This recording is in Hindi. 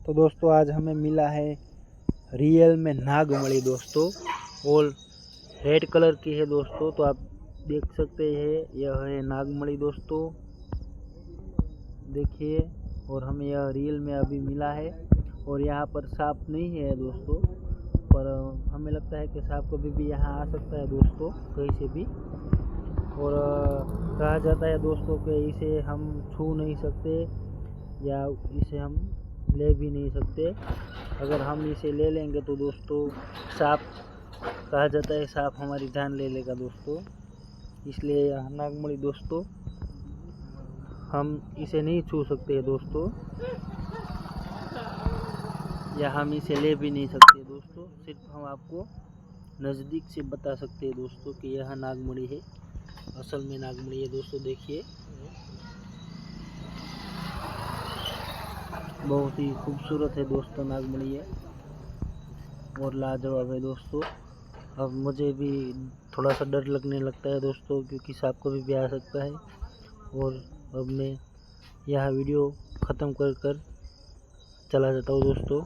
तो दोस्तों आज हमें मिला है रियल में नागमणि दोस्तों, और रेड कलर की है दोस्तों। तो आप देख सकते हैं यह है नागमणि दोस्तों, देखिए। और हमें यह रियल में अभी मिला है, और यहाँ पर सांप नहीं है दोस्तों, पर हमें लगता है कि सांप कभी भी यहाँ आ सकता है दोस्तों, कहीं से भी। और कहा जाता है दोस्तों कि इसे हम छू नहीं सकते या इसे हम ले भी नहीं सकते। अगर हम इसे ले लेंगे तो दोस्तों सांप, कहा जाता है सांप हमारी जान ले लेगा दोस्तों। इसलिए यह नागमणि दोस्तों हम इसे नहीं छू सकते दोस्तों, या हम इसे ले भी नहीं सकते दोस्तों। सिर्फ हम आपको नज़दीक से बता सकते हैं दोस्तों कि यह नागमणि है, असल में नागमणि है दोस्तों। देखिए बहुत ही खूबसूरत है दोस्तों नागमणि है, और लाजवाब है दोस्तों। अब मुझे भी थोड़ा सा डर लगने लगता है दोस्तों, क्योंकि सांप कभी भी आ सकता है। और अब मैं यह वीडियो ख़त्म कर चला जाता हूँ दोस्तों।